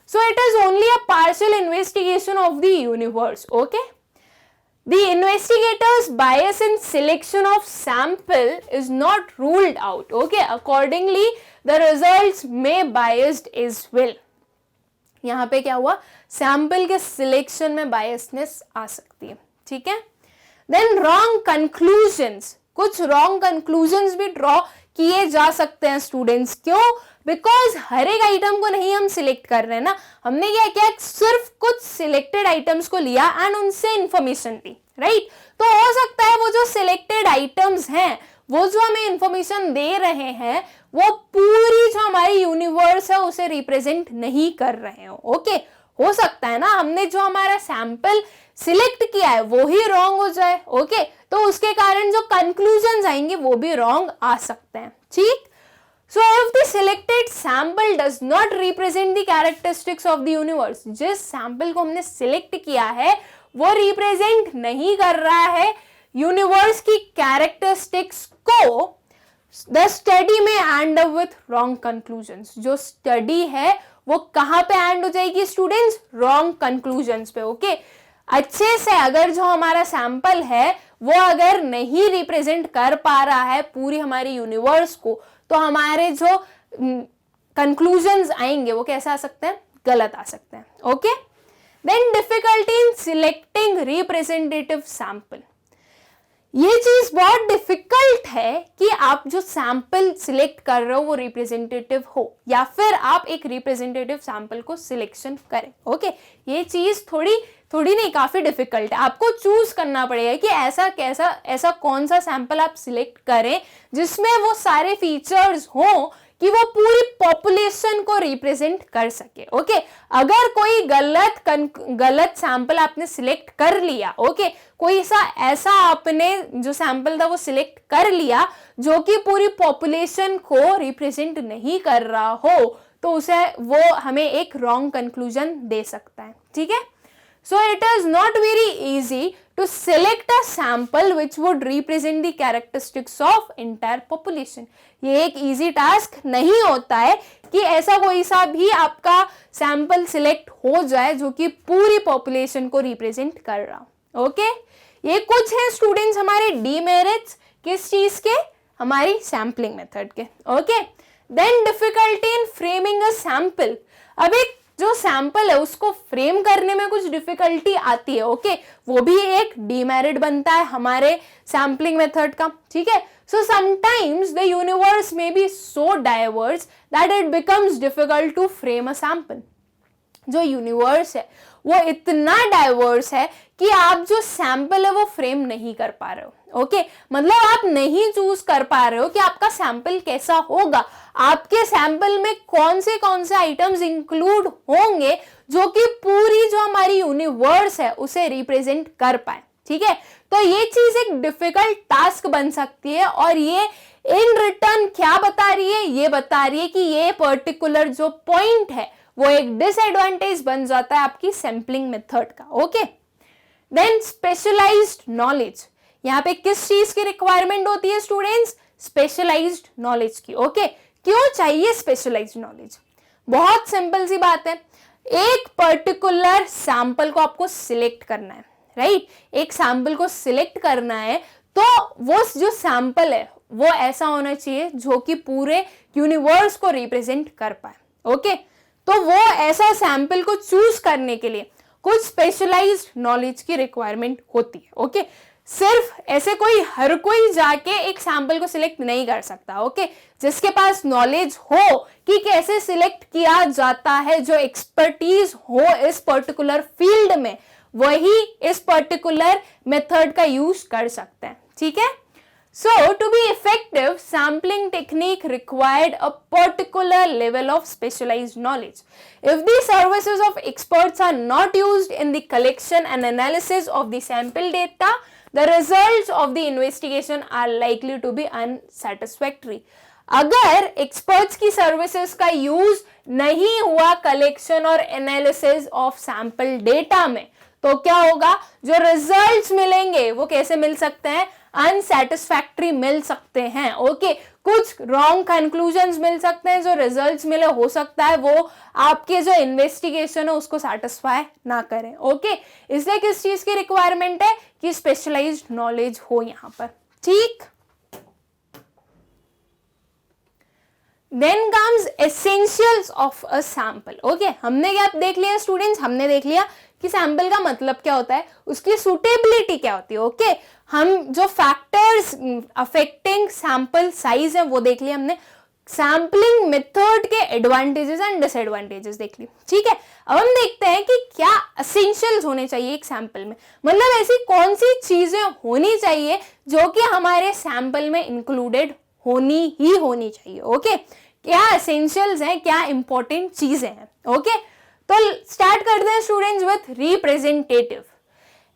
so it is only a partial investigation of the universe. Okay, the investigator's bias in selection of sample is not ruled out. Okay, accordingly the results may biased as well. यहाँ पे क्या हुआ? Sample के selection में biasness आ सकती है। ठीक है, देन रॉन्ग कंक्लूजन्स, कुछ रॉन्ग कंक्लूजन्स भी ड्रॉ किए जा सकते हैं स्टूडेंट्स। क्यों? बिकॉज हर एक आइटम को नहीं हम सिलेक्ट कर रहे हैं ना, हमने क्या किया, सिर्फ कुछ सिलेक्टेड आइटम्स को लिया एंड उनसे इंफॉर्मेशन ली, राइट। तो हो सकता है वो जो सिलेक्टेड आइटम्स हैं, वो जो हमें इंफॉर्मेशन दे रहे हैं, वो पूरी जो हमारी यूनिवर्स है उसे रिप्रेजेंट नहीं कर रहे हो। ओके, हो सकता है ना हमने जो हमारा सैंपल सिलेक्ट किया है वो ही रॉन्ग हो जाए। ओके, तो उसके कारण जो कंक्लूजन आएंगे वो भी रॉन्ग आ सकते हैं। ठीक, so if the selected sample does not represent the characteristics of the universe, जिस सैंपल को हमने सिलेक्ट किया है वो रिप्रेजेंट नहीं कर रहा है यूनिवर्स की कैरेक्टरिस्टिक्स को, द स्टडी में and up with wrong conclusions. जो स्टडी है वो कहां पे एंड हो जाएगी स्टूडेंट्स? रॉन्ग कंक्लूजन्स पे। ओके, अच्छे से अगर जो हमारा सैंपल है वो अगर नहीं रिप्रेजेंट कर पा रहा है पूरी हमारी यूनिवर्स को, तो हमारे जो कंक्लूजन्स आएंगे वो कैसे आ सकते हैं? गलत आ सकते हैं। Okay, then difficulty in selecting representative sample. ये चीज बहुत डिफिकल्ट है कि आप जो सैंपल सिलेक्ट कर रहे हो वो रिप्रेजेंटेटिव हो, या फिर आप एक रिप्रेजेंटेटिव सैंपल को सिलेक्शन करें। ओके, ये चीज थोड़ी नहीं, काफी डिफिकल्ट है। आपको चूज करना पड़ेगा कि ऐसा कौन सा सैंपल आप सिलेक्ट करें जिसमें वो सारे फीचर्स हो कि वो पूरी पॉपुलेशन को रिप्रेजेंट कर सके। ओके, अगर कोई गलत सैंपल आपने सिलेक्ट कर लिया, ओके, कोई ऐसा आपने जो सैंपल था वो सिलेक्ट कर लिया जो कि पूरी पॉपुलेशन को रिप्रेजेंट नहीं कर रहा हो, तो उसे वो हमें एक रॉन्ग कंक्लूजन दे सकता है। ठीक है, so it is not very easy to select a sample which would represent the characteristics of entire population. ये एक easy task नहीं होता है कि ऐसा कोई सा भी आपका सैंपल सिलेक्ट हो जाए जो कि पूरी पॉपुलेशन को रिप्रेजेंट कर रहा। ओके, ये कुछ है स्टूडेंट्स हमारे डीमेरिट्स किस चीज के? हमारी सैम्पलिंग मेथड के। Okay, then difficulty in framing a sample. अब एक जो सैंपल है उसको फ्रेम करने में कुछ डिफिकल्टी आती है, ओके, वो भी एक डीमेरिट बनता है हमारे सैम्पलिंग मेथड का, ठीक है। So sometimes the universe may be so diverse that it becomes difficult to frame a sample. जो यूनिवर्स है वो इतना डाइवर्स है कि आप जो सैंपल है वो फ्रेम नहीं कर पा रहे हो, ओके, मतलब आप नहीं चूज कर पा रहे हो कि आपका सैंपल कैसा होगा, आपके सैंपल में कौन से आइटम्स इंक्लूड होंगे जो कि पूरी जो हमारी यूनिवर्स है उसे रिप्रेजेंट कर पाए, ठीक है। तो ये चीज एक डिफिकल्ट टास्क बन सकती है, और ये इन रिटर्न क्या बता रही है, ये बता रही है कि ये पर्टिकुलर जो पॉइंट है वो एक डिसएडवांटेज बन जाता है आपकी सैंपलिंग मेथड का, ओके। देन स्पेशलाइज्ड नॉलेज, यहाँ पे किस चीज की रिक्वायरमेंट होती है स्टूडेंट्स, स्पेशलाइज्ड नॉलेज की, ओके। क्यों चाहिए स्पेशलाइज्ड नॉलेज, बहुत सिंपल सी बात है, एक पर्टिकुलर सैंपल को आपको सिलेक्ट करना है, राइट, एक सैंपल को सिलेक्ट करना है, तो वो जो सैंपल है वो ऐसा होना चाहिए जो कि पूरे यूनिवर्स को रिप्रेजेंट कर पाए, ओके। तो वो ऐसा सैंपल को चूज करने के लिए कुछ स्पेशलाइज्ड नॉलेज की रिक्वायरमेंट होती है, ओके। सिर्फ ऐसे हर कोई जाके एक सैंपल को सिलेक्ट नहीं कर सकता, ओके। जिसके पास नॉलेज हो कि कैसे सिलेक्ट किया जाता है, जो एक्सपर्टीज हो इस पर्टिकुलर फील्ड में, वही इस पर्टिकुलर मेथड का यूज कर सकते हैं, ठीक है। So, to be effective, sampling technique required a particular level of specialized knowledge. If the services of experts are not used in the collection and analysis of the sample data, the results of the investigation are likely to be unsatisfactory. अगर experts की services का use नहीं हुआ collection और analysis of sample data में, तो क्या होगा, जो रिजल्ट्स मिलेंगे वो कैसे मिल सकते हैं, अनसेटिस्फैक्टरी मिल सकते हैं, ओके। कुछ रॉन्ग कंक्लूजन्स मिल सकते हैं, जो रिजल्ट्स मिले हो सकता है वो आपके जो इन्वेस्टिगेशन है उसको सेटिस्फाई ना करें, ओके। इसलिए किस चीज की रिक्वायरमेंट है कि स्पेशलाइज्ड नॉलेज हो यहां पर, ठीक। Then comes essentials of a sample, okay. हमने क्या देख लिया स्टूडेंट्स, हमने देख लिया कि सैंपल का मतलब क्या होता है, उसकी सुटेबिलिटी क्या होती है, ओके। हम जो फैक्टर्स अफेक्टिंग सैंपल साइज है वो देख लिया हमने, सैंपलिंग मेथड के एडवांटेजेस एंड डिसएडवांटेजेस देख ली, ठीक है। अब हम देखते हैं कि क्या एसेंशियल्स होने चाहिए एक सैंपल में, मतलब ऐसी कौन सी चीजें होनी चाहिए जो कि हमारे सैंपल में इंक्लूडेड होनी ही होनी चाहिए, ओके। क्या एसेंशियल्स हैं, क्या इंपॉर्टेंट चीजें हैं, ओके। तो स्टार्ट करते हैं स्टूडेंट्स विथ रिप्रेजेंटेटिव।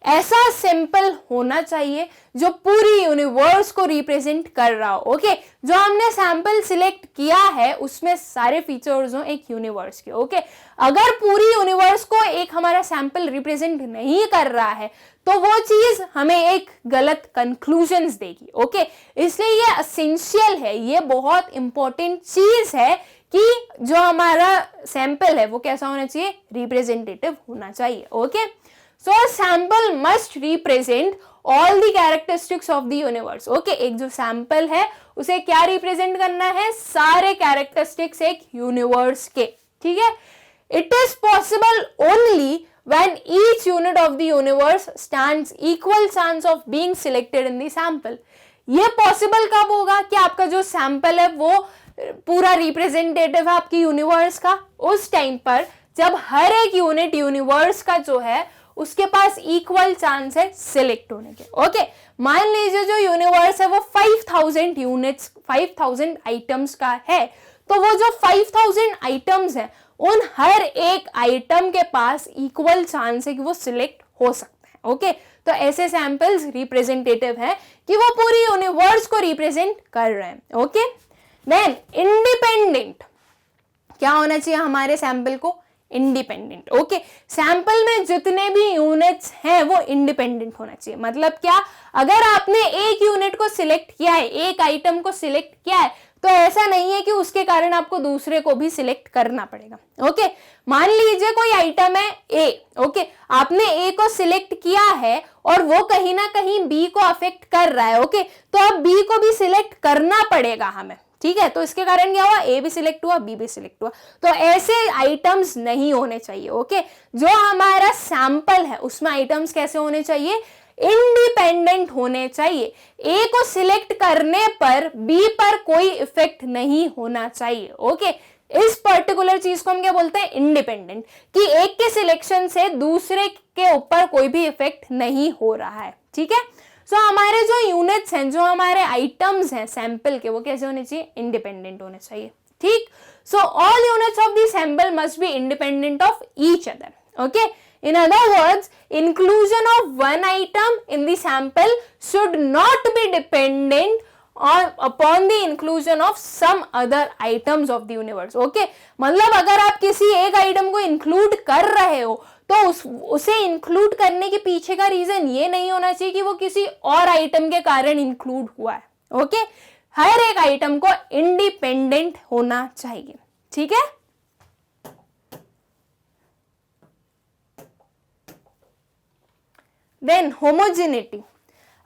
ऐसा सैंपल होना चाहिए जो पूरी यूनिवर्स को रिप्रेजेंट कर रहा हो, ओके। जो हमने सैंपल सिलेक्ट किया है उसमें सारे फीचर्स हो एक यूनिवर्स के, ओके। अगर पूरी यूनिवर्स को एक हमारा सैंपल रिप्रेजेंट नहीं कर रहा है तो वो चीज हमें एक गलत कंक्लूजन्स देगी, ओके। इसलिए ये एसेंशियल है, ये बहुत इंपॉर्टेंट चीज है कि जो हमारा सैंपल है वो कैसा होना चाहिए, रिप्रेजेंटेटिव होना चाहिए, okay. So a sample must represent all the characteristics of the universe, okay. एक जो सैंपल है उसे क्या रिप्रेजेंट करना है, सारे कैरेक्टरिस्टिक्स एक यूनिवर्स के, ठीक है। It is possible only when each unit of the universe stands equal chance of being selected in the sample. ये पॉसिबल कब होगा कि आपका जो सैंपल है वो पूरा रिप्रेजेंटेटिव है आपकी यूनिवर्स का, उस टाइम पर जब हर एक यूनिट यूनिवर्स का जो है उसके पास इक्वल चांस है सिलेक्ट होने के, ओके। मान लीजिए जो यूनिवर्स है वो 5000 यूनिट्स 5000 आइटम्स का है, तो वो जो 5000 आइटम्स है उन हर एक आइटम के पास इक्वल चांस है कि वो सिलेक्ट हो सकते हैं, ओके। तो ऐसे सैंपल्स रिप्रेजेंटेटिव हैं कि वो पूरी यूनिवर्स को रिप्रेजेंट कर रहे हैं, ओके। देन इंडिपेंडेंट, क्या होना चाहिए हमारे सैंपल को, इंडिपेंडेंट, ओके। सैंपल में जितने भी यूनिट्स हैं वो इंडिपेंडेंट होना चाहिए, मतलब क्या, अगर आपने एक यूनिट को सिलेक्ट किया है, एक आइटम को सिलेक्ट किया है, तो ऐसा नहीं है कि उसके कारण आपको दूसरे को भी सिलेक्ट करना पड़ेगा, ओके। मान लीजिए कोई आइटम है ए, ओके, आपने ए को सिलेक्ट किया है और वो कहीं ना कहीं बी को अफेक्ट कर रहा है, ओके, तो अब बी को भी सिलेक्ट करना पड़ेगा हमें, ठीक है, तो इसके कारण क्या हुआ, ए भी सिलेक्ट हुआ, बी भी सिलेक्ट हुआ। तो ऐसे आइटम्स नहीं होने चाहिए। ओके, जो हमारा सैंपल है उसमें आइटम्स कैसे होने चाहिए, इंडिपेंडेंट होने चाहिए। ए को सिलेक्ट करने पर बी पर कोई इफेक्ट नहीं होना चाहिए। ओके, इस पर्टिकुलर चीज को हम क्या बोलते हैं, इंडिपेंडेंट, कि एक के सिलेक्शन से दूसरे के ऊपर कोई भी इफेक्ट नहीं हो रहा है। ठीक है, सो हमारे जो यूनिट्स हैं, जो हमारे आइटम्स हैं सैंपल के, वो कैसे होने चाहिए, इंडिपेंडेंट होने चाहिए। ठीक, so all units of the sample must be independent of each other. Okay, in other words, inclusion of one item in the sample should not be dependent upon the inclusion of some other items of the universe. Okay, मतलब अगर आप किसी एक item को include कर रहे हो तो उसे इंक्लूड करने के पीछे का रीजन ये नहीं होना चाहिए कि वो किसी और आइटम के कारण इंक्लूड हुआ है। ओके, हर एक आइटम को इंडिपेंडेंट होना चाहिए। ठीक है, देन होमोजेनिटी,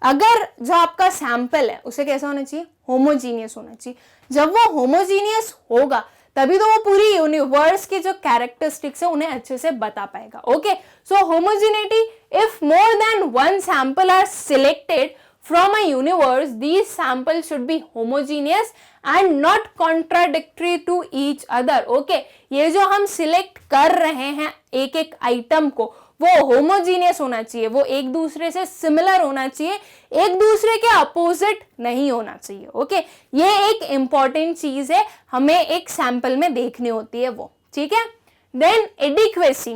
अगर जो आपका सैंपल है उसे कैसा होना चाहिए, होमोजीनियस होना चाहिए। जब वो होमोजीनियस होगा तभी तो वो पूरी यूनिवर्स के जो कैरेक्टरिस्टिक्स है उन्हें अच्छे से बता पाएगा। Okay, so homogeneity, if more than one sample are selected from a universe, these samples should be homogeneous and not contradictory to each other. Okay, ये जो हम सिलेक्ट कर रहे हैं एक एक आइटम को, वो होमोजीनियस होना चाहिए, वो एक दूसरे से सिमिलर होना चाहिए, एक दूसरे के अपोजिट नहीं होना चाहिए। ओके, ये एक इंपॉर्टेंट चीज है, हमें एक सैंपल में देखनी होती है वो। ठीक है, then adequacy,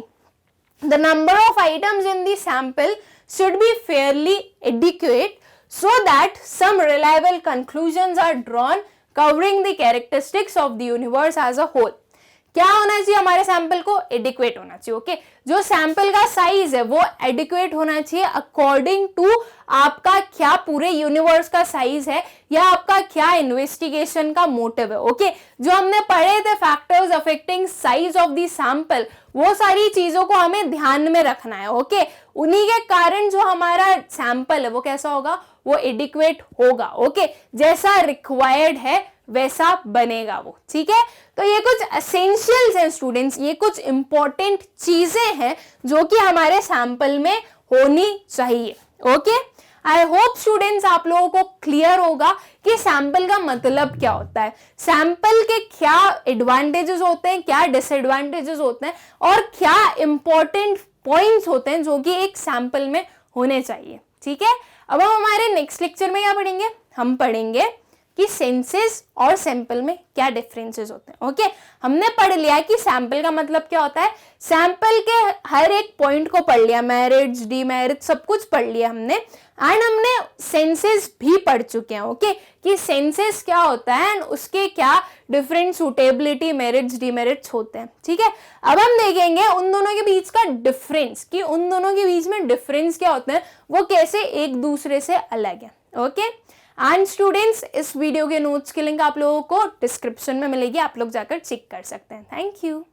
the number of items in the sample should be fairly adequate so that some reliable conclusions are drawn covering the characteristics of the universe as a whole. क्या होना चाहिए हमारे सैंपल को, एडिक्वेट होना चाहिए। Okay, जो sample का size है वो एडिक्वेट होना चाहिए अकॉर्डिंग टू आपका क्या पूरे यूनिवर्स का साइज है या आपका क्या इन्वेस्टिगेशन का मोटिव है। ओके, जो हमने पढ़े थे factors affecting size of the sample, वो सारी चीजों को हमें ध्यान में रखना है। ओके, उन्हीं के कारण जो हमारा सैंपल है वो कैसा होगा, वो एडिक्वेट होगा। ओके, जैसा रिक्वायर्ड है वैसा बनेगा वो। ठीक है, तो ये कुछ एसेंशियल्स हैं स्टूडेंट्स, ये कुछ इंपॉर्टेंट चीजें हैं जो कि हमारे सैंपल में होनी चाहिए। ओके, आई होप स्टूडेंट्स आप लोगों को क्लियर होगा कि सैंपल का मतलब क्या होता है, सैंपल के क्या एडवांटेजेस होते हैं, क्या डिसएडवांटेजेस होते हैं और क्या इंपॉर्टेंट पॉइंट्स होते हैं जो कि एक सैंपल में होने चाहिए। ठीक है, अब हम हमारे नेक्स्ट लेक्चर में क्या पढ़ेंगे, हम पढ़ेंगे कि सेंसेस और सैंपल में क्या डिफरेंसेस होते हैं। ओके, हमने पढ़ लिया कि सैंपल का मतलब क्या होता है, सैंपल के हर एक पॉइंट को पढ़ लिया, मेरिट्स डीमेरिट्स सब कुछ पढ़ लिया हमने, एंड हमने सेंसेस भी पढ़ चुके हैं। ओके, कि सेंसेस क्या होता है एंड उसके क्या डिफरेंट सुटेबिलिटी मेरिट्स डीमेरिट्स होते हैं। ठीक है, अब हम देखेंगे उन दोनों के बीच का डिफरेंस, कि उन दोनों के बीच में डिफरेंस क्या होते हैं, वो कैसे एक दूसरे से अलग है। ओके, एंड स्टूडेंट्स इस वीडियो के नोट्स की लिंक आप लोगों को डिस्क्रिप्शन में मिलेगी, आप लोग जाकर चेक कर सकते हैं। Thank you.